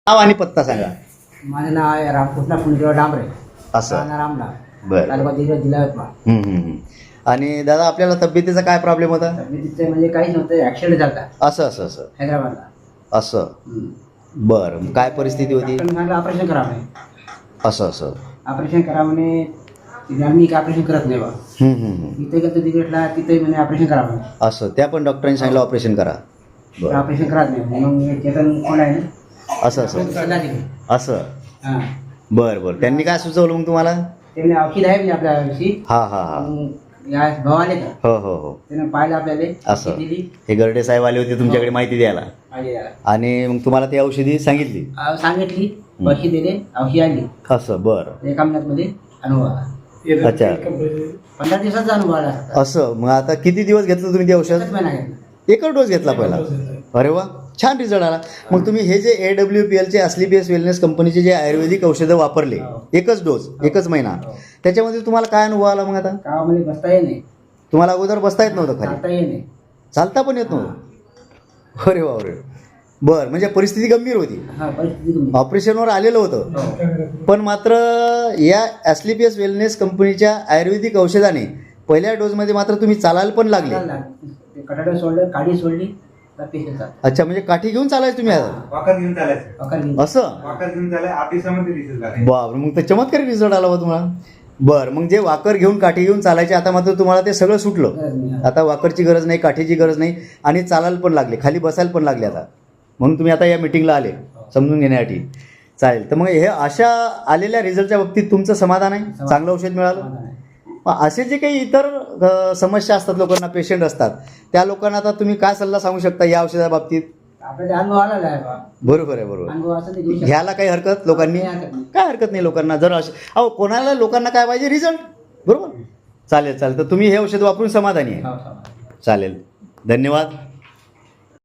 नाव आणि पत्ता सांगा. माझं नाव आहे रामकृष्ण पुंडलिक डांबरे. असं. राहणार रामला. बरं. तालुका दिग्रज, जिल्हा यवतमाळ. आणि दादा आपल्याला तब्येतीचा काय प्रॉब्लेम होता? तब्येतीचं म्हणजे काहीच नव्हतं, ऍक्सिडेंट झाला असं असं असं हैदराबादला. असं. बरं, काय परिस्थिती होती? डॉक्टरने सांगितलं ऑपरेशन करा म्हणे. असं असं. ऑपरेशन करा म्हणे. तिथे आम्ही काय ऑपरेशन करत नाही बा. इथे गेलं दिग्रजला, तिथे म्हणे ऑपरेशन करा म्हणे. असं त्या पण डॉक्टरांनी सांगितलं ऑपरेशन करा. बरं. ऑपरेशन करत नाही. मग चेतन कोण आहे ना, असं असं सल्ला दिली. असं. हां, बरं बरं. त्यांनी काय सुचवलं मग तुम्हाला? ते म्हणे औषध आहे म्हणजे आपल्याविषयी. हां हां हां. या भाऊ आले का, हो हो हो. त्याने पाहिलं आपल्याला, असं. औषध दिली. हे गर्डे साहेब आले होते तुमच्याकडे माहिती द्यायला पाहिजे याला. आणि मग तुम्हाला ती औषधी सांगितली. सांगितली, पैसे दिले, औषधी आणली. असं. बरं. एका महिन्यामध्ये अनुभव आला. अच्छा. 15 दिवसाचा अनुभव आला. असं. मग आता किती दिवस घेतलं तुम्ही ते औषध? एकच महिना घेतला. एकच डोस घेतला पहिला? अरे वा, छान रिझल्ट आला. मग तुम्ही हे जे AWPLचे अस्लीपीएस वेलनेस कंपनीचे जे आयुर्वेदिक औषधं वापरले, एकच डोस, एकच महिना, त्याच्यामध्ये तुम्हाला काय अनुभव आला मग? आता गावामध्ये बसता येत नाही, तुम्हाला अगोदर बसता येत नव्हतं, खाली चालता येत नाही, चालता पण येत नव्हतं? अरे वा रे. बरं, म्हणजे परिस्थिती गंभीर होती. हा परिस्थिती तुम्ही. ऑपरेशनवर आलेलं होतं, पण मात्र या अस्लीपीएस वेलनेस कंपनीच्या आयुर्वेदिक औषधाने पहिल्या डोसमध्ये मात्र तुम्ही चालायला पण लागले. कटाडे सोडलं, काडी सोडली तर पेशंट चालतो. अच्छा, म्हणजे काठी घेऊन चालायचं तुम्ही आता? वाकर घेऊन चालायचं. वखर घेऊन. असं. वाकर घेऊन चालाय 8 दिवसामध्ये दिसेल झाले. बाप, मग तर चमत्कारी रिझल्ट आला होता तुम्हाला. बरं, मग जे वाकर घेऊन काठी घेऊन चालायचे, आता मात्र तुम्हाला ते सगळं सुटलं. गरज नाही. आता वाकरची गरज नाही, काठीची गरज नाही, आणि चालायला पण लागले, खाली बसायला पण लागले आता. म्हणून तुम्ही आता या मिटिंगला आले समजून घेण्यासाठी. चालेल. तर मग हे अशा आलेल्या रिझल्टच्या बाबतीत तुमचं समाधान आहे? चांगलं औषध मिळालं? मग असे जे काही इतर समस्या असतात, लोकांना पेशंट असतात, त्या लोकांना आता तुम्ही काय सल्ला सांगू शकता या औषधा बाबतीत? आपल्याला अनुभव आलेला आहे बा. बरोबर आहे, बरोबर. अनुभव असं ते घेऊ शकतो. घ्यायला काही हरकत लोकांनी? काही हरकत नाही. काय हरकत नाही लोकांना. जर असे कोणाला लोकांना काय पाहिजे? रिझल्ट. बरोबर. चालेल चालेल. तर तुम्ही हे औषध वापरून समाधानी आहे? हो, हो. चालेल. धन्यवाद.